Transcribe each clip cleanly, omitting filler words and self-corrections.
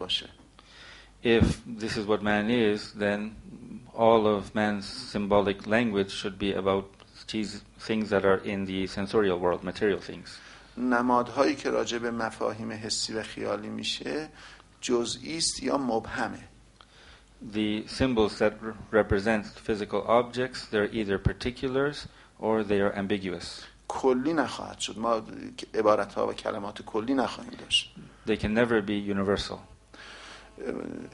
باشه. If this is what man is, then all of man's symbolic language should be about things that are in the sensorial world, material things. نمادهایی که راجع به مفاهیم حسی و خیالی میشه جزئی است یا مبهمه. The symbols that represent physical objects, they're either particulars or they are ambiguous. کلی نخواهد شد. ما عبارتها و کلمات کلی نخواهیم داشت. They can never be universal.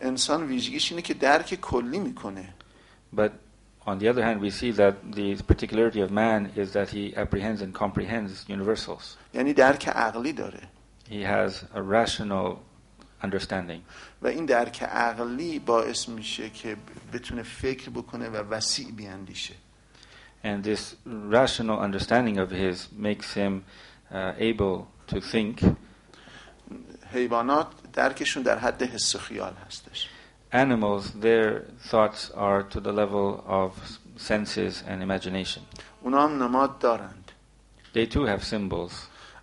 انسان ویژگیش اینه که درک کلی میکنه. But on the other hand, we see that the particularity of man is that he apprehends and comprehends universals. یعنی درک عقلی داره. He has a rational understanding. و این درک عقلی باعث میشه که بتونه فکر بکنه و وسیع بیاندیشه. And this rational understanding of his makes him able to think. حیوانات درکشون در حد حس و خیال هستش. Animals, their thoughts are to the level of senses and imagination. اونا هم نماد دارند. They too have symbols.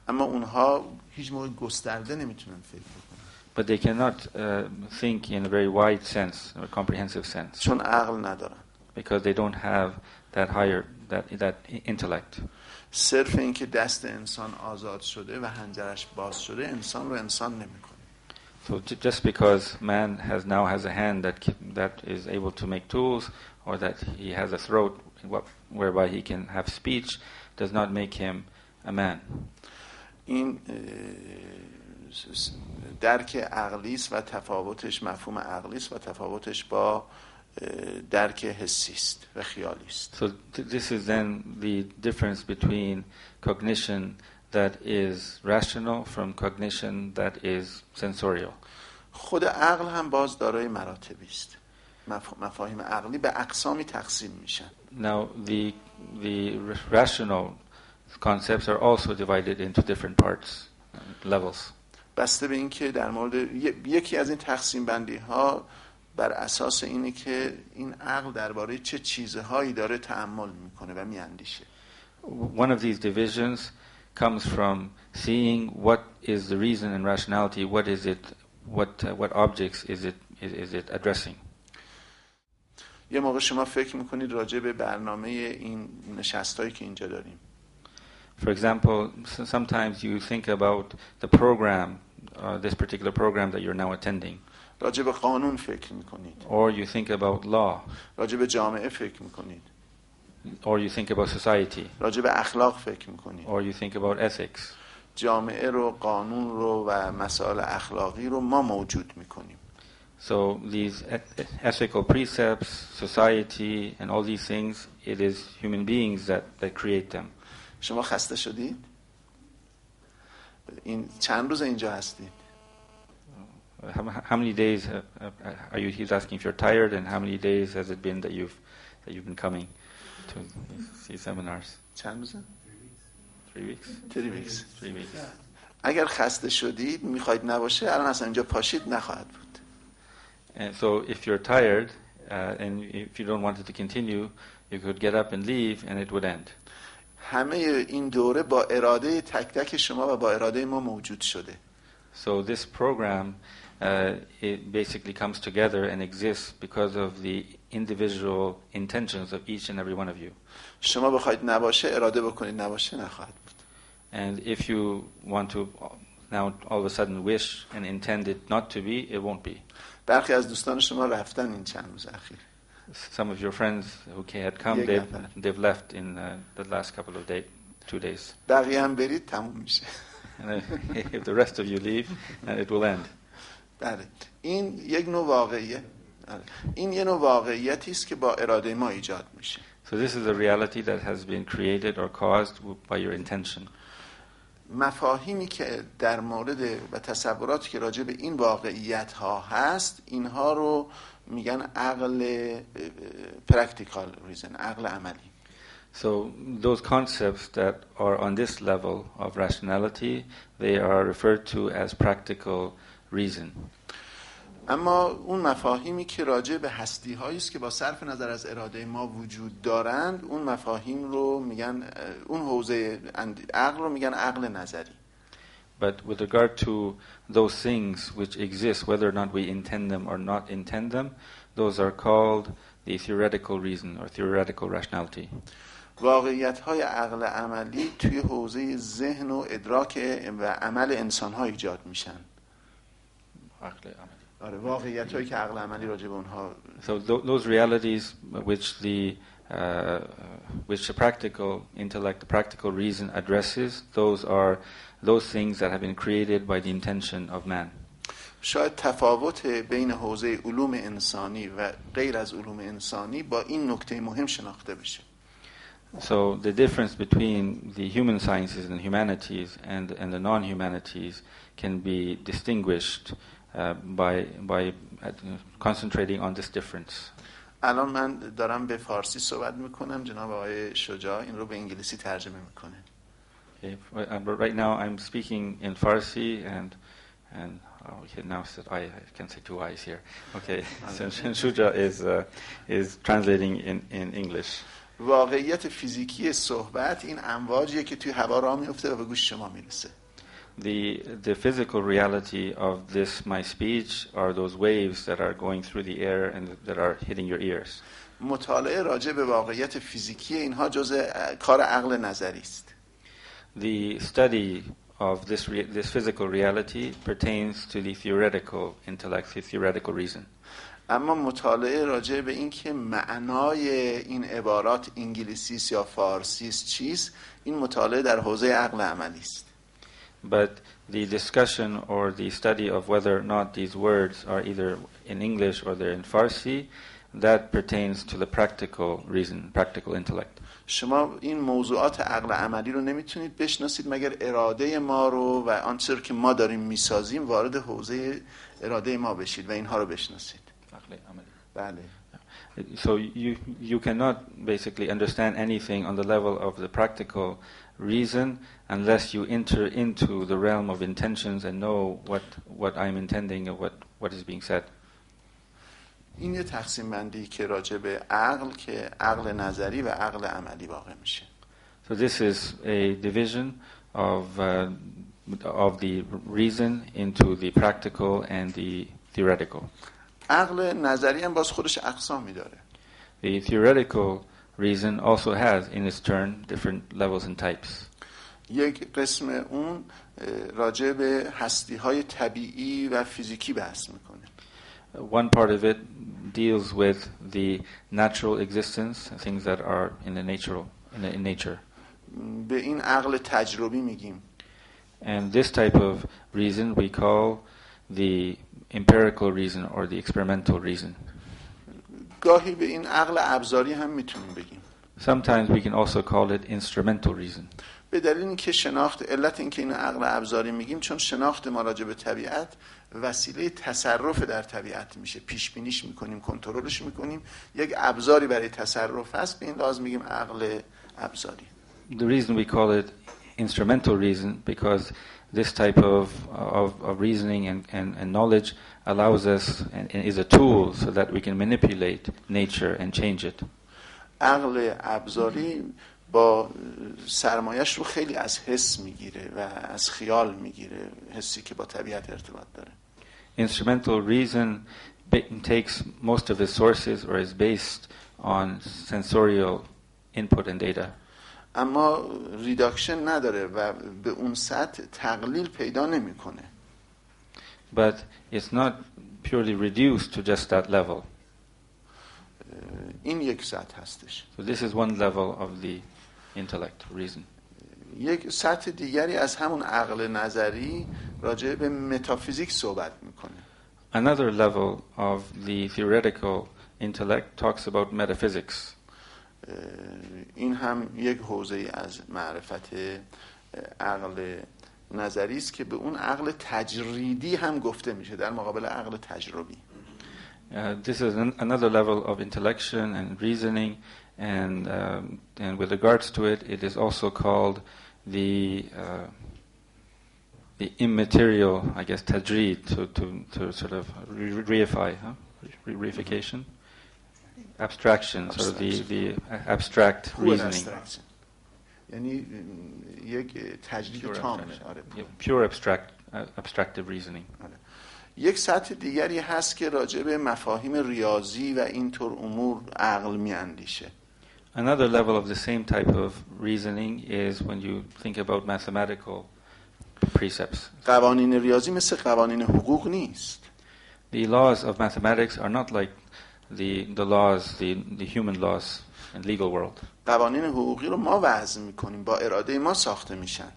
اما اونها هیچ موقع گسترده نمیتونن فکر بکنن. But they cannot think in a very wide sense, or comprehensive sense. چون عقل ندارن. Because they don't have that higher, that intellect. صرف این که دست انسان آزاد شده و حنجرش باز شده انسان رو انسان نمیکنه. So just because man now has a hand that is able to make tools, or that he has a throat whereby he can have speech, does not make him a man. این درک عقلی است و تفاوتش مفهوم عقلی است و تفاوتش با درک حسی است و خیالی است. So this is then the difference between cognition that is rational from cognition that is sensorial. خود عقل هم باز دارای مراتبی است. مفاهیم عقلی به اقسامی تقسیم میشن. Now the rational concepts are also divided into different parts, levels. بسته به اینکه در مورد یکی از این تقسیم بندی ها بر اساس اینه که این عقل درباره چه چیزهایی داره تأمل میکنه و میاندیشه. One of these divisions comes from seeing what is the reason in rationality, what is it, what objects is it addressing. یه موقع شما فکر میکنید راجع به برنامه این نشستایی که اینجا داریم. For example, sometimes you think about the program, this particular program that you're now attending. راجع به قانون فکر میکنید. Or you think about law. راجع به جامعه فکر میکنید. Or you think about society. راجع به اخلاق فکر میکنید. Or you think about ethics. جامعه رو، قانون رو و مسائل اخلاقی رو ما موجود میکنیم. So these ethical precepts, society, and all these things, it is human beings that create them. شما خسته شدید؟ این چند روز اینجا هستید؟ How many days are you? He's asking if you're tired, and how many days has it been that you've been coming to these seminars? چند روزه؟ 3 weeks. 3 weeks. اگر خسته شدید میخواید نباشه الان اصلا اینجا پاشید نخواهد بود. And so if you're tired and if you don't want it to continue, you could get up and leave, and it would end. همه این دوره با اراده تک تک شما و با اراده ما موجود شده. So this program it basically comes together and exists because of the individual intentions of each and every one of you. شما بخواید نباشه اراده بکنید نباشه نخواهد بود. And if you want to now all of a sudden wish and intend it not to be, it won't be. برخی از دوستان شما رفتن این چند روز اخیر. Some of your friends who had come, they've left in the last couple of 2 days. بقیه هم برید تموم میشه. And if the rest of you leave, it will end. بله. این یک نوع واقعیه. این یه نوع واقعیتی است که با اراده ما ایجاد میشه. So this is a reality that has been created or caused by your intention. مفاهیمی که در مورد و تصوراتی که راجع به این واقعیت ها هست اینها رو میگن عقل practical reason، عقل عملی. So those concepts that are on this level of rationality, they are referred to as practical reason. اما اون مفاهیمی که راجع به هستی هایی است که با صرف نظر از اراده ما وجود دارند اون مفاهیم رو میگن، اون حوزه عقل رو میگن عقل نظری. But with regard to those things which exist, whether or not we intend them or not intend them, those are called the theoretical reason or theoretical rationality. واقعیت‌های عقل عملی توی حوزه ذهن و ادراک و عمل انسان‌ها ایجاد میشن. عقل عملی. آره، واقعیت‌هایی که عقل عملی راجع به اونها. So those realities which the practical intellect, the practical reason addresses, those are those things that have been created by the intention of man. شاید تفاوت بین حوزه علوم انسانی و غیر از علوم انسانی با این نکته مهم شناخته بشه. So the difference between the human sciences and humanities and the non-humanities can be distinguished by concentrating on this difference. الان من دارم به فارسی صحبت میکنم، جناب آقای شجاع این رو به انگلیسی ترجمه میکنه. But right now I'm speaking in Farsi and okay, now I can say two eyes here. Okay, so Shuja is translating in English. واقعیت فیزیکی صحبت این امواجیه که توی هوا راه میفته و به گوش شما میرسه. The physical reality of this my speech are those waves that are going through the air and that are hitting your ears. مطالعه راجع به واقعیت فیزیکی اینها جزء کار عقل نظری است. The study of this physical reality pertains to the theoretical intellect, the theoretical reason. اما مطالعه راجع به این که معنای این عبارات انگلیسی است یا فارسی است چیست، این مطالعه در حوزه عقل عملی است. But the discussion or the study of whether or not these words are either in English or they're in Farsi, that pertains to the practical reason, practical intellect. شما این موضوعات عقل عملی رو نمیتونید بشناسید مگر اراده ما رو و آنچه که ما داریم میسازیم وارد حوزه اراده ما بشید و اینها رو بشناسید. بله. So you cannot basically understand anything on the level of the practical reason unless you enter into the realm of intentions and know what I'm intending or what is being said. این یه تقسیم بندی که راجع به عقل که عقل نظری و عقل عملی واقع میشه. So this is a division of the reason into the practical and the theoretical. عقل نظری هم باز خودش اقسامی داره. The theoretical reason also has in its turn different levels and types. یک قسم اون راجع به هستی‌های طبیعی و فیزیکی بحث میکنه. One part of it deals with the natural existence, things that are in nature. به این عقل تجربی میگیم. And this type of reason we call the empirical reason or the experimental reason. گاهی به این عقل ابزاری هم میتونیم بگیم. Sometimes we can also call it instrumental reason. به دلیل اینکه شناخت علت اینکه این عقل ابزاری میگیم چون شناخت ما راجع به طبیعت وسیله تصرف در طبیعت میشه، پیش بینیش میکنیم، کنترلش میکنیم، یک ابزاری برای تصرف هست، به این لازم میگیم عقل ابزاری. The reason we call it instrumental reason because this type of reasoning and knowledge allows us and is a tool so that we can manipulate nature and change it. عقل ابزاری با سرمایش رو خیلی از حس میگیره و از خیال میگیره، حسی که با طبیعت ارتباط داره. Instrumental reason takes most of its sources or is based on sensorial input and data. اما ریداکشن نداره و به اون سطح تقلیل پیدا نمیکنه. But it's not purely reduced to just that level. این یک سطح هستش. So this is one level of the intellect, reason. یک سطح دیگری از همون عقل نظری راجع به متافیزیک صحبت میکنه. Another level of the theoretical intellect talks about metaphysics. این هم یک حوزه از معرفت عقل نظری است که به اون عقل تجریدی هم گفته میشه در مقابل عقل تجربی. This is another level of intellection and reasoning, and with regards to it, it is also called the immaterial, I guess, tajrid, to sort of reification, abstraction, sort of the abstract reasoning. یعنی یک تجدید تامه. آره. Pure abstractive reasoning. آره. یک سطح دیگری هست که راجع به مفاهیم ریاضی و اینطور امور عقل میاندیشه. Another level of the same type of reasoning is when you think about mathematical precepts. قوانین ریاضی مثل قوانین حقوق نیست. The laws of mathematics are not like the laws, the human laws in legal world. قوانین حقوقی رو ما وضع میکنیم، با اراده ما ساخته میشن.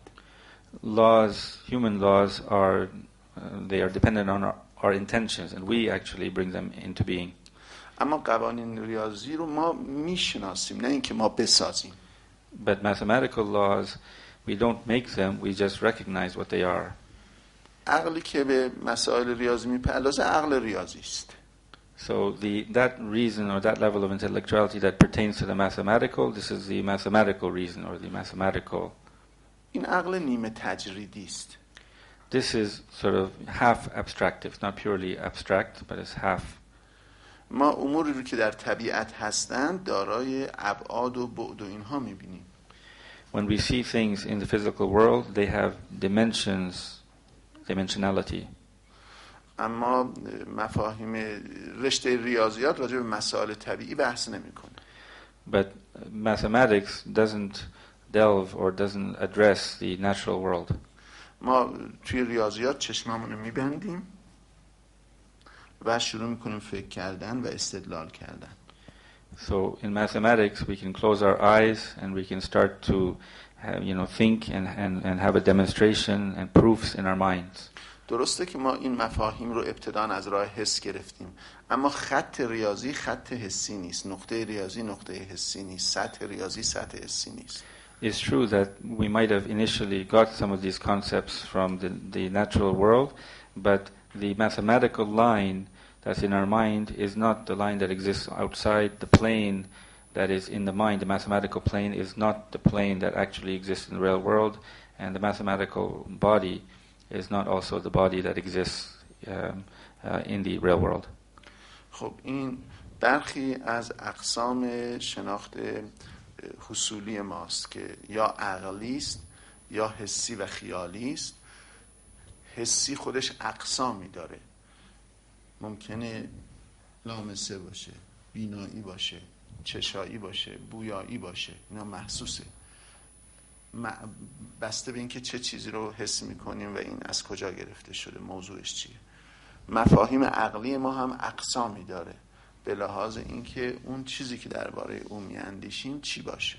Laws, human laws are they are dependent on our intentions, and we actually bring them into being. اما قوانین ریاضی رو ما میشناسیم، نه اینکه ما بسازیم. But mathematical laws, we don't make them, we just recognize what they are. عقلی که به مسائل ریاضی میپردازه عقل ریاضی است. So that reason or that level of intellectuality that pertains to the mathematical, this is the mathematical reason or the mathematical. این عقل نیمه تجریدی است. This is sort of half abstractive, not purely abstract, but it's half. ما اموری رو که در طبیعت هستند دارای ابعاد و بعد و اینها میبینیم. When we see things in the physical world, they have dimensionality. اما مفاهیم رشته ریاضیات راجع به مسائل طبیعی بحث نمیکنه. But mathematics doesn't delve or doesn't address the natural world. ما توی ریاضیات چشممون رو میبندیم و شروع میکنیم فکر کردن و استدلال کردن. So in mathematics we can close our eyes and we can start to think and have a demonstration and proofs in our minds. درسته که ما این مفاهیم رو ابتداً از راه حس گرفتیم، اما خط ریاضی خط حسی نیست، نقطه ریاضی نقطه حسی نیست، سطح ریاضی سطح حسی نیست. It's true that we might have initially got some of these concepts from the natural world, but the mathematical line that's in our mind is not the line that exists outside. The plane that is in the mind, the mathematical plane, is not the plane that actually exists in the real world, and the mathematical body is not also the body that exists in the real world. خب این برخی از اقسام شناخت حصولی ماست که یا عقلی است یا حسی و خیالی است. حسی خودش اقسامی داره، ممکنه لامسه باشه، بینایی باشه، چشایی باشه، بویایی باشه، اینا محسوسه، بسته به اینکه چه چیزی رو حس میکنیم و این از کجا گرفته شده، موضوعش چیه. مفاهیم عقلی ما هم اقسامی داره به لحاظ اینکه اون چیزی که درباره اون میاندیشیم چی باشه.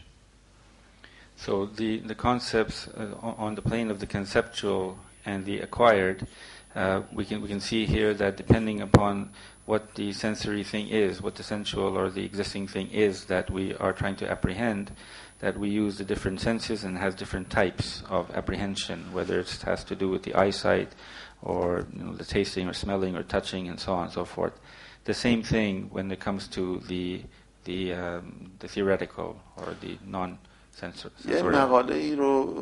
So the concepts on the plane of the conceptual and the acquired, we can see here that depending upon what the sensory thing is, what the sensual or the existing thing is that we are trying to apprehend, that we use the different senses and has different types of apprehension, whether it has to do with the eyesight or the tasting or smelling or touching and so on and so forth. The same thing when it comes to the theoretical or the non-sensory. یه مقاله ای رو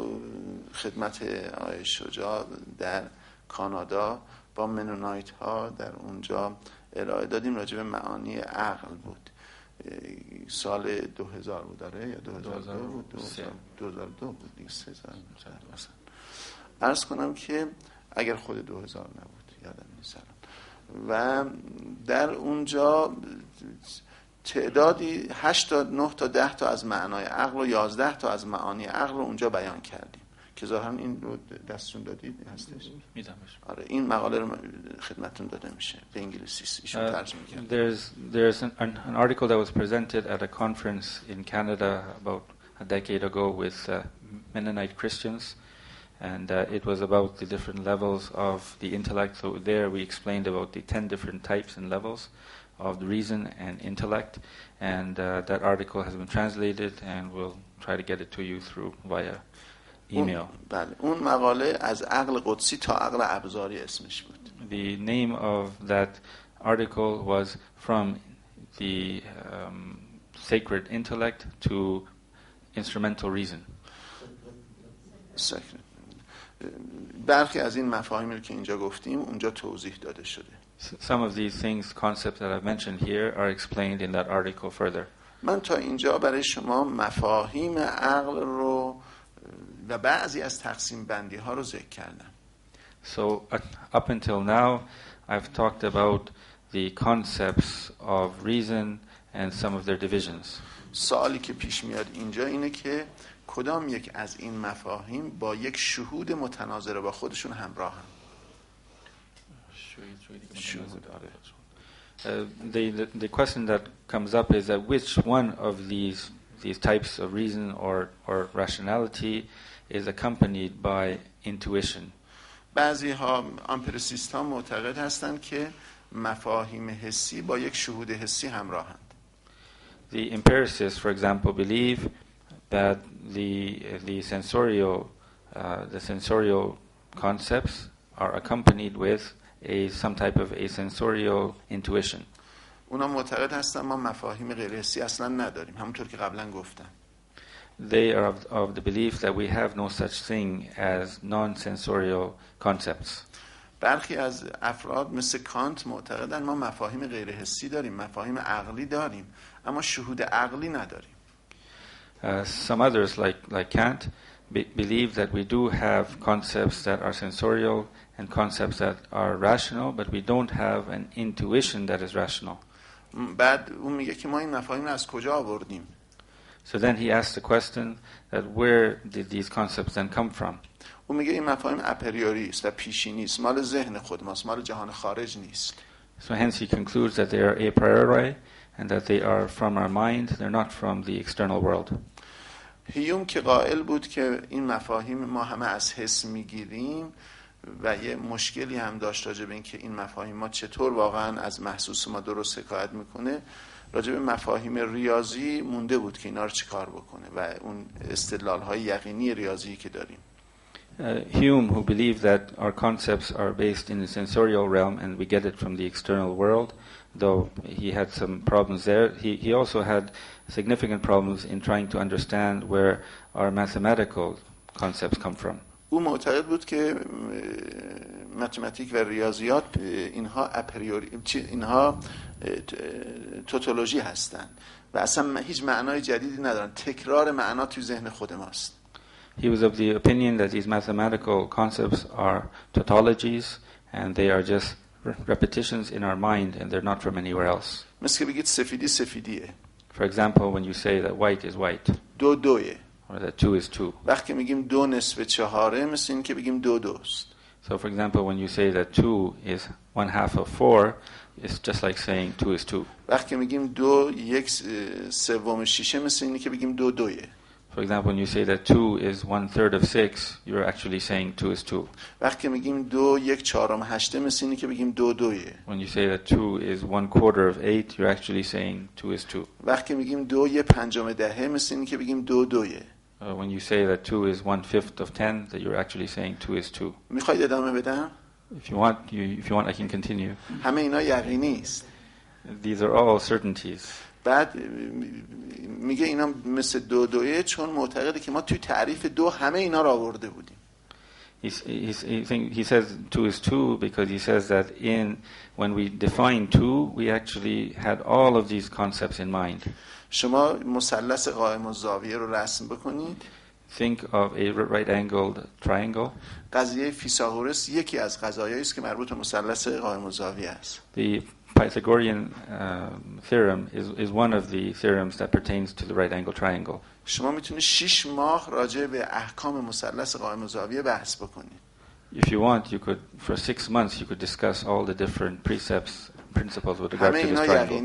خدمت آقای شجاع در کانادا با منونایت ها در اونجا ارائه دادیم، راجع به معانی عقل بود. سال 2000 بود داره یا 2002 بود، 2002 بود دیگه، 3 سال مثلا. عرض کنم که اگر خود 2000 نبود یادم نیست، و در اونجا تعدادی 8 تا 9 تا 10 تا از معنای عقل و 11 تا از معانی عقل رو اونجا بیان کردیم که ظاهرا این رو دستون دادید هستش. میدمش. آره این مقاله رو خدمتتون داده میشه به انگلیسی، ایشون ترجمه کرد. There's an article that was presented at a conference in Canada about a decade ago with Mennonite Christians, and it was about the different levels of the intellect. So there we explained about the 10 different types and levels of the reason and intellect, and that article has been translated and we'll try to get it to you through via email. بله اون مقاله از عقل قدسی تا عقل ابزاری اسمش بود. The name of that article was from the sacred intellect to instrumental reason. برخی از این مفاهیمی رو که اینجا گفتیم اونجا توضیح داده شده. Some of these things, concepts that I've mentioned here are explained in that article further. من تا اینجا برای شما مفاهیم عقل رو و بعضی از تقسیم بندی ها رو ذکر کردم. So up until now, I've talked about the concepts of reason and some of their divisions. سوالی که پیش میاد اینجا اینه که کدام یک از این مفاهیم با یک شهود متناظر با خودشون همراهن. The question that comes up is that which one of these types of reason or rationality is accompanied by intuition. بعضی ها امپریسیست ها معتقد هستند که مفاهیم حسی با یک شهود حسی همراهند. The empiricists, for example, believe that the sensorial concepts are accompanied with some type of a sensorial intuition. اونا معتقد هستن ما مفاهیم غیر حسی اصلا نداریم، همونطور که قبلا گفتم. They are of the belief that we have no such thing as non-sensorial concepts. برخی از افراد مثل کانت معتقدن ما مفاهیم غیر حسی داریم، مفاهیم عقلی داریم، اما شهود عقلی نداریم. Some others, like Kant, believe that we do have concepts that are sensorial and concepts that are rational, but we don't have an intuition that is rational. بعد اون میگه که ما این مفاهیم از کجا آوردیم؟ So then he asks the question that where did these concepts then come from? اون میگه این مفاهیم اپریوری است و پیشینی است، مال ذهن خود ماست، مال جهان خارج نیست. So hence he concludes that they are a priori and that they are from our mind, they're not from the external world. هیوم که قائل بود که این مفاهیم ما همه از حس میگیریم و یه مشکلی هم داشت راجع به این که این مفاهیم ما چطور واقعا از محسوس ما درست حکایت میکنه، راجع به مفاهیم ریاضی مونده بود که اینا رو چیکار بکنه و اون استدلال‌های یقینی ریاضی که داریم. Hume, who believed that our concepts are based in the sensorial realm and we get it from the external world, though he had some problems there, he also had significant problems in trying to understand where our mathematical concepts come from. او معتقد بود که متماتیک و ریاضیات اینها اپریوری، اینها توتولوژی هستند و اصلا هیچ معنای جدیدی ندارن، تکرار معنا توی ذهن خود ماست. He was of the opinion that these mathematical concepts are tautologies and they are just repetitions in our mind and they're not from anywhere else. مثل که بگید سفیدی سفیدیه. For example, when you say that white is white. دو دویه. Or that 2 is 2. وقتی میگیم 2 نصف 4 مثل این که بگیم 2 دوست. So for example, when you say that 2 is 1/2 of 4, it's just like saying 2 is 2. وقتی میگیم 2 1/3 6 مثل اینه که بگیم 2 دویه. For example, when you say that 2 is 1/3 of 6, you're actually saying 2 is 2. وقتی میگیم 2 1/4 8 مثل اینه که بگیم 2 دویه. When you say that 2 is 1/4 of 8, you're actually saying 2 is 2. وقتی میگیم 2 1/5 10 مثل اینه که بگیم 2 دویه. When you say that 2 is 1/5 of 10, that you're actually saying 2 is 2. میخواید ادامه بدم؟ If you want, I can continue. همه اینا یقینی است. These are all certainties. بعد میگه اینا مثل 2 دویه چون معتقده که ما توی تعریف 2 همه اینا رو آورده بودیم. He says 2 is 2 because he says that when we define 2, we actually had all of these concepts in mind. شما مثلث قائم الزاویه رو رسم بکنید. Think of a right-angled triangle. قضیه فیثاغورس یکی از قضایایی است که مربوط به مثلث قائم الزاویه است. The Pythagorean theorem is one of the theorems that pertains to the right-angled triangle. شما میتونید 6 ماه راجع به احکام مثلث قائم الزاویه بحث بکنید. If you want, you could, for 6 months, you could discuss all the different precepts, principles with regard to this triangle.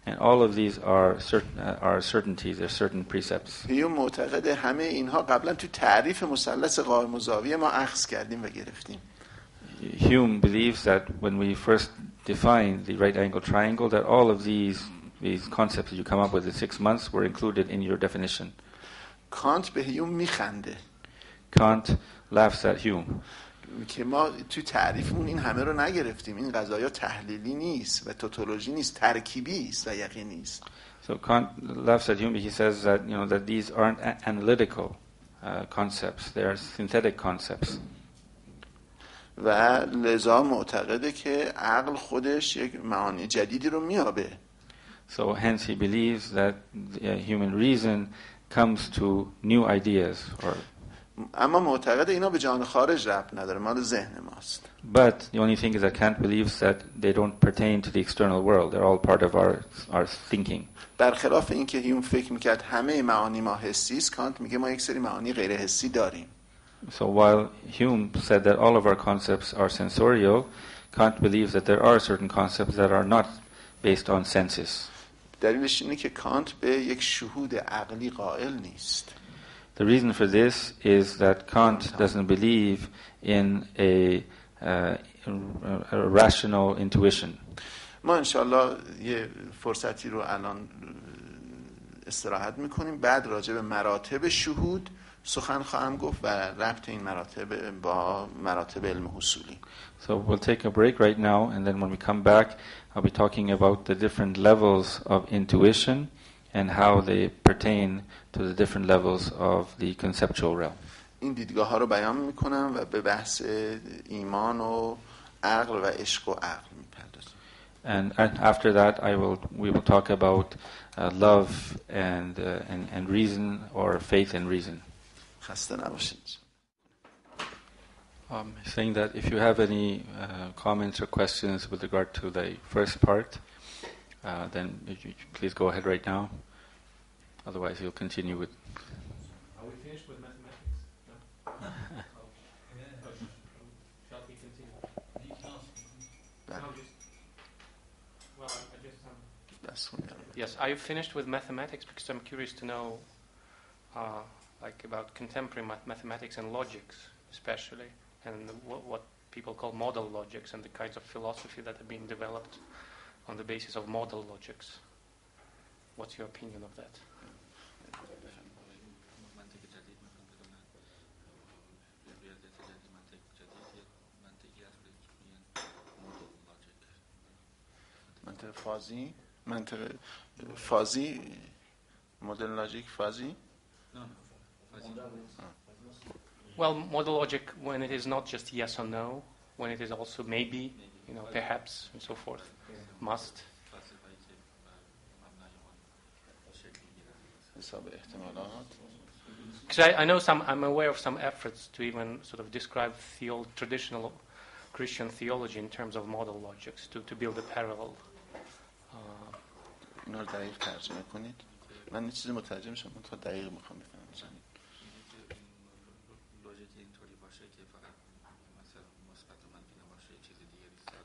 And all of these are certainties, they're certain precepts. هیوم معتقد همه اینها قبلا تو تعریف مثلث قائم الزاویه ما اخذ کردیم و گرفتیم. Hume believes that when we first define the right-angled triangle, that all of these concepts that you come up with in 6 months were included in your definition. کانت به هیوم میخنده. Kant laughs at Hume. که ما تو تعریفمون این همه رو نگرفتیم، این قضایا تحلیلی نیست و توتولوژی نیست، ترکیبی است و یقینی است. So Kant laughs at Hume. He says that that these aren't analytical concepts; they are synthetic concepts. و لذا معتقده که عقل خودش یک معانی جدیدی رو میابه. So hence he believes that human reason comes to new ideas or اما معتقد اینا به جهان خارج ربط نداره، مال ذهن ماست. But the only thing is that Kant believes that they don't pertain to the external world. They're all part of our thinking. برخلاف اینکه هیوم فکر میکرد همه معانی ما حسی است، کانت میگه ما یک سری معانی غیر حسی داریم. So while Hume said that all of our concepts are sensorial, Kant believes that there are certain concepts that are not based on senses. دلیلش اینه که کانت به یک شهود عقلی قائل نیست. The reason for this is that Kant doesn't believe in a rational intuition. ما انشالله یه فرصتی رو الان استراحت میکنیم، بعد راجع به مراتب شهود سخن خواهم گفت و ربط این مراتب با مراتب علم حصولی. So we'll take a break right now, and then when we come back, I'll be talking about the different levels of intuition and how they pertain to the different levels of the conceptual realm. این دیدگاه ها رو بیان میکنم و به بحث ایمان و عقل و عشق و عقل میپردازم. And after that, we will talk about love and reason, or faith and reason. خسته نباشید. Saying that if you have any comments or questions with regard to the first part, then you please go ahead right now. Otherwise, you'll continue with. Are we finished with mathematics? No. Shall we continue? Yes, are you finished with mathematics? Because I'm curious to know, about contemporary mathematics and logics, especially, and what people call model logics, and the kinds of philosophy that are being developed on the basis of model logics. What's your opinion of that? منطق فازی مدل لاجیک فازی. Well, model logic, when it is not just yes or no, when it is also maybe, perhaps, and so forth, must. Because I know I'm aware of some efforts to even sort of describe traditional Christian theology in terms of model logics, to build a parallel. اینا رو دقیق ترجمه کنید. من یه چیزی مترجم شدم، تا دقیق میخوام بفهمم.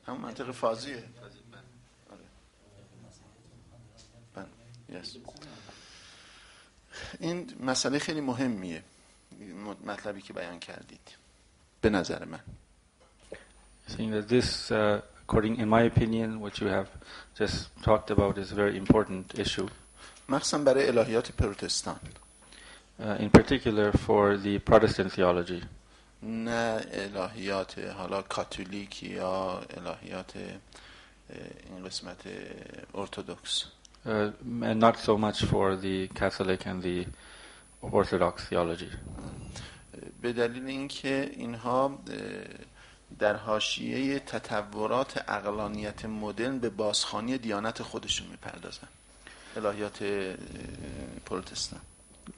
همون منطق فازیه. Yes. این مسئله خیلی مهمیه، مطلبی که بیان کردید به نظر من. Saying that this, according, in my opinion, what you have just talked about is a very important issue. مخصوصا برای الهیات پروتستان. In particular for the Protestant theology. نه الهیات حالا کاتولیک یا الهیات این قسمت ارتدوکس. And not so much for the Catholic and the Orthodox theology. به دلیل اینکه اینها در حاشیه تطورات عقلانیت مدرن به بازخوانی دیانت خودشون میپردازن. الهیات پروتستان.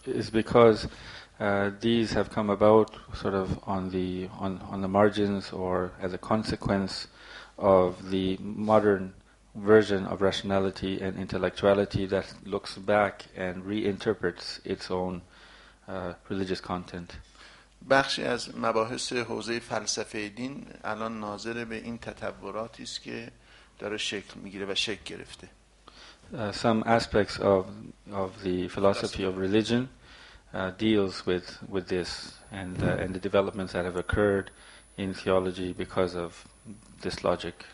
Is because these have come about sort of on the margins, or as a consequence of the modern version of rationality and intellectuality that looks back and reinterprets its own religious content. بخشی از مباحث حوزه فلسفه دین الان ناظر به این تطوراتی است که داره شکل میگیره و شکل گرفته. Some aspects of the philosophy of religion deals with this and the developments that have occurred in theology because of this logic.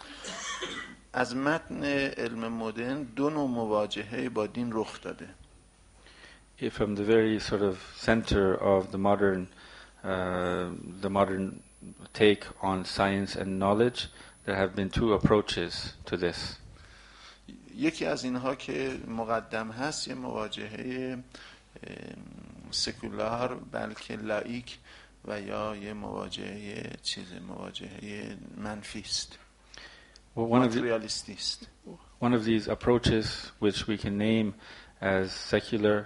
از متن علم مدرن دو نوع مواجهه با دین رخ داده. From the very sort of center of the modern take on science and knowledge, there have been two approaches to this. یکی از اینها که مقدم هست یه مواجهه سکولار بلکه لایک و یا یه مواجهه منفی است. One of these approaches, which we can name as secular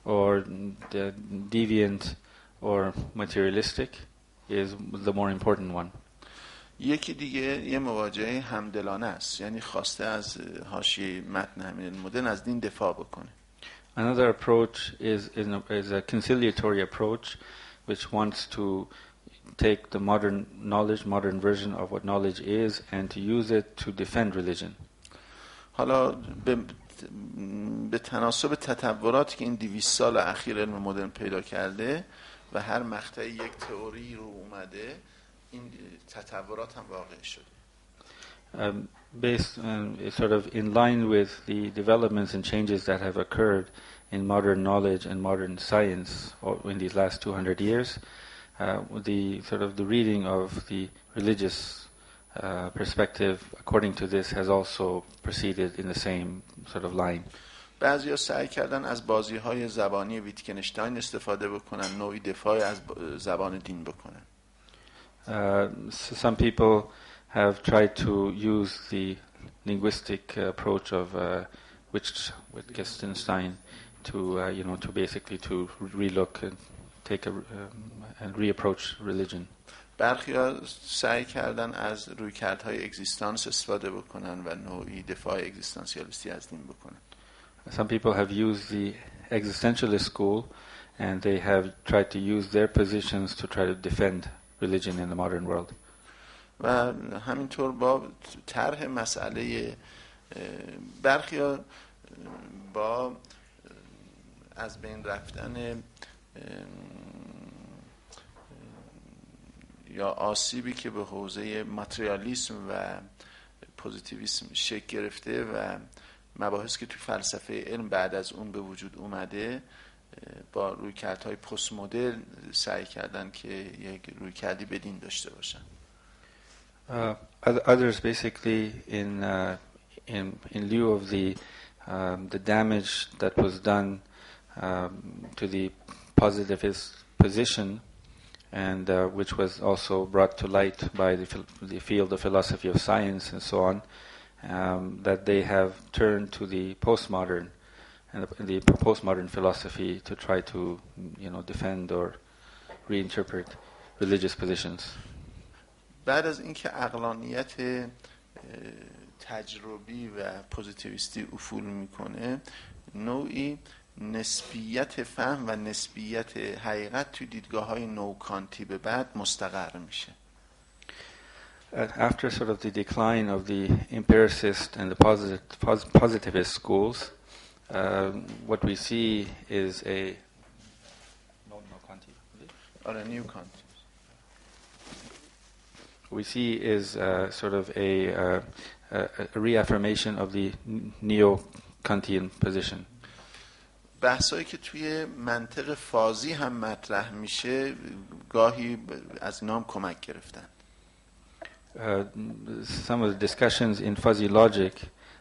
or the deviant or materialistic is the more important one. یکی دیگه یه مواجهه همدلانه است، یعنی خواسته از حاشیه متن همین مدرن از دین دفاع بکنه. Another approach is a conciliatory approach, which wants to take the modern knowledge, modern version of what knowledge is, and to use it to defend religion. حالا به تناسب تطوراتی که این 200 سال اخیر علم مدرن پیدا کرده و هر مقطعی یک تئوری رو اومده، این تطورات هم واقع شده. Based sort of in line with the developments and changes that have occurred in modern knowledge and modern science in these last 200 years, the sort of the reading of the religious perspective according to this has also proceeded in the same sort of line. بعضیا سعی کردن از بازی‌های زبانی ویتکنشتاین استفاده بکنن، نوعی دفاع از زبان دین بکنن. Some people have tried to use the linguistic approach of Wittgenstein to to basically to relook and take and reapproach religion. برخی‌ها سعی کردن از رویکردهای اگزیستانس استفاده بکنن و نوعی دفاع اگزیستانسیالیستی از دین بکنن. Some people have used the existentialist school and they have tried to use their positions to try to defend religion in the modern world. و همینطور با طرح مسئله برخی‌ها با از بین رفتن یا آسیبی که به حوزه ماتریالیسم و پوزیتیویسم شکل گرفته و مباحث که توی فلسفه علم بعد از اون به وجود اومده، با رویکردهای پست مدرن سعی کردن که یک رویکردی به دین داشته باشن. Others basically in lieu of the damage that was done to the positivist position, and which was also brought to light by the field of philosophy of science and so on, that they have turned to the postmodern and the postmodern philosophy to try to defend or reinterpret religious positions. بعد از اینکه عقلانیت تجربی و پوزیتیویستی افول میکنه، نوعی نسبیت فهم و نسبیت حقیقت توی دیدگاه‌های نوکانتی به بعد مستقر میشه. After sort of the decline of the empiricist and the positivist schools, what we see is a new Kanti. We see is sort of a reaffirmation of the neo-Kantian position. بحثایی که توی منطق فازی هم مطرح میشه گاهی از نام کمک گرفتن. Some of the discussions in fuzzy logic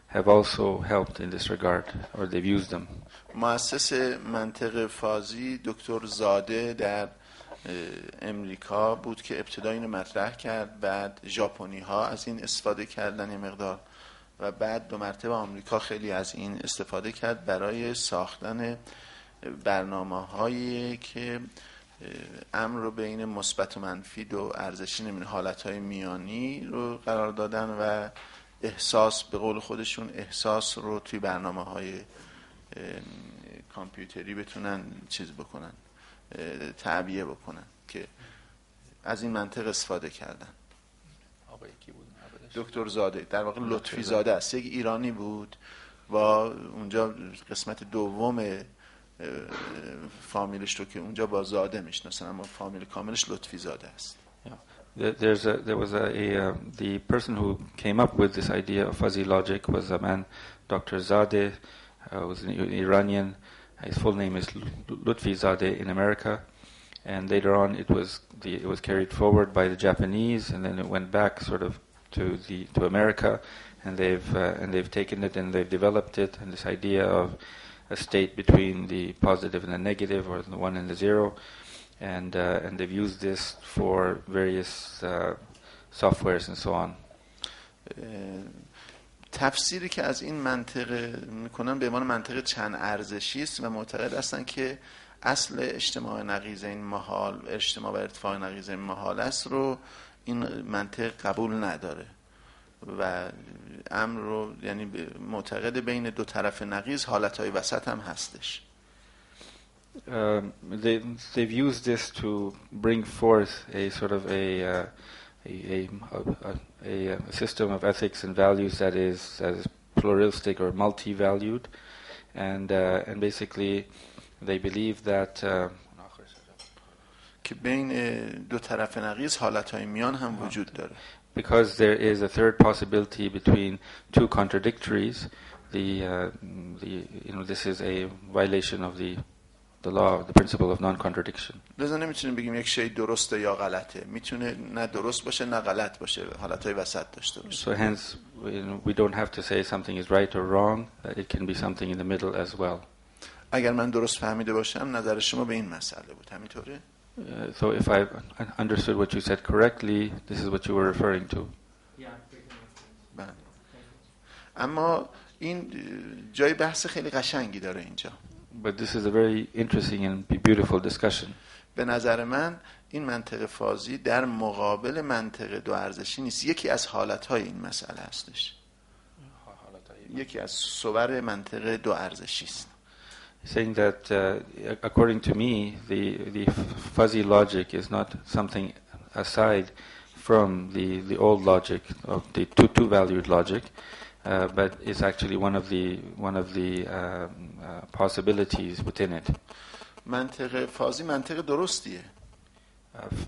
have also helped in this regard, or they've used them. مؤسس منطق فازی دکتر زاده در امریکا بود که ابتدا اینو مطرح کرد، بعد ژاپنی ها از این استفاده کردن یه مقدار و بعد به مرتبه آمریکا خیلی از این استفاده کرد برای ساختن برنامه‌هایی که امر رو بین مثبت و منفی دو ارزشی نمی‌دونه حالت‌های میانی رو قرار دادن و احساس، به قول خودشون احساس رو توی برنامه‌های کامپیوتری بتونن چیز بکنن، تعبیه بکنن، که از این منطق استفاده کردن. دکتر زاده در واقع لطفی زاده است، یک ایرانی بود و اونجا قسمت دوم فامیلش رو که اونجا با زاده میشناسن، اما فامیل کاملش لطفی زاده است. The person who came up with this idea of fuzzy logic was a man, Dr. Zadeh, who was an Iranian. His full name is Lutfi Zadeh in America, and later on it was carried forward by the Japanese, and then it went back sort of to America, and they've taken it and they've developed it, and this idea of a state between the positive and the negative, or the one and the zero, and they've used this for various softwares and so on. تفسیری که از این منطق میکنن به عنوان منطق چند ارزشی است و معتقد هستن که اصل اجتماع نقیضین محال، اجتماع و ارتفاع نقیضین محال است رو این منطق قبول نداره و امر رو یعنی معتقد بین دو طرف نقیض حالتهای وسط هم هستش. They've used this to bring forth a sort of a system of ethics and values that is pluralistic or multi-valued, and basically they believe that که بین دو طرف نقیض حالتهای میان هم وجود داره. Because there is a third possibility between two contradictories, this is a violation of the law, the principle of non-contradiction. لذا نمیتونیم بگیم یک شی درسته یا غلطه، میتونه نه درست باشه نه غلط باشه، حالتهای وسط داشته باشه. So hence we don't have to say something is right or wrong, that it can be something in the middle as well. اگر من درست فهمیده باشم نظر شما به این مسئله بود، همینطوره؟ So if I understood what you said correctly, this is what you were referring to. بله. اما این جای بحث خیلی قشنگی داره اینجا. But this is a very interesting and beautiful discussion. به نظر من این منطق فازی در مقابل منطق دو ارزشی نیست، یکی از حالتهای این مسئله هستش، یکی از صور منطق دو ارزشی است. Saying that according to me the fuzzy logic is not something aside from the old logic of the two valued logic, but is actually one of the possibilities within it. منطق فازی منطق درستیه.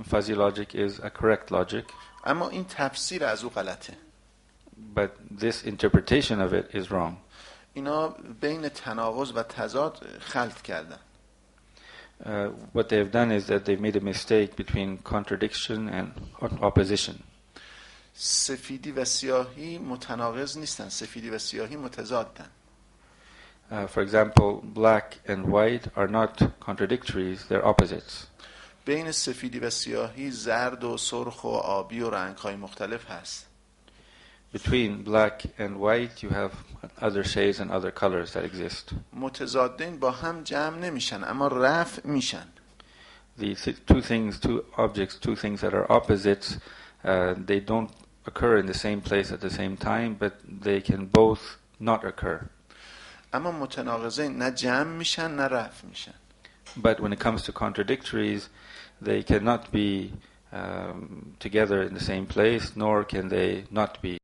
Fuzzy logic is a correct logic. اما این تفسیر از او غلطه. But this interpretation of it is wrong. اینا بین تناقض و تضاد خلط کردن. What they have done is that they've made a mistake between contradiction and opposition. سفیدی و سیاهی متناقض نیستن، سفیدی و سیاهی متضادن. For example, black and white are not contradictories, they're opposites. بین سفیدی و سیاهی زرد و سرخ و آبی و رنگ‌های مختلف هست. Between black and white you have other shades and other colors that exist. متضادین با هم جمع نمیشن اما رفع میشن. The two objects, two things that are opposites, they don't occur in the same place at the same time, but they can both not occur. اما متناقضین نه جمع میشن نه رفع میشن. But when it comes to contradictories, they cannot be together in the same place, nor can they not be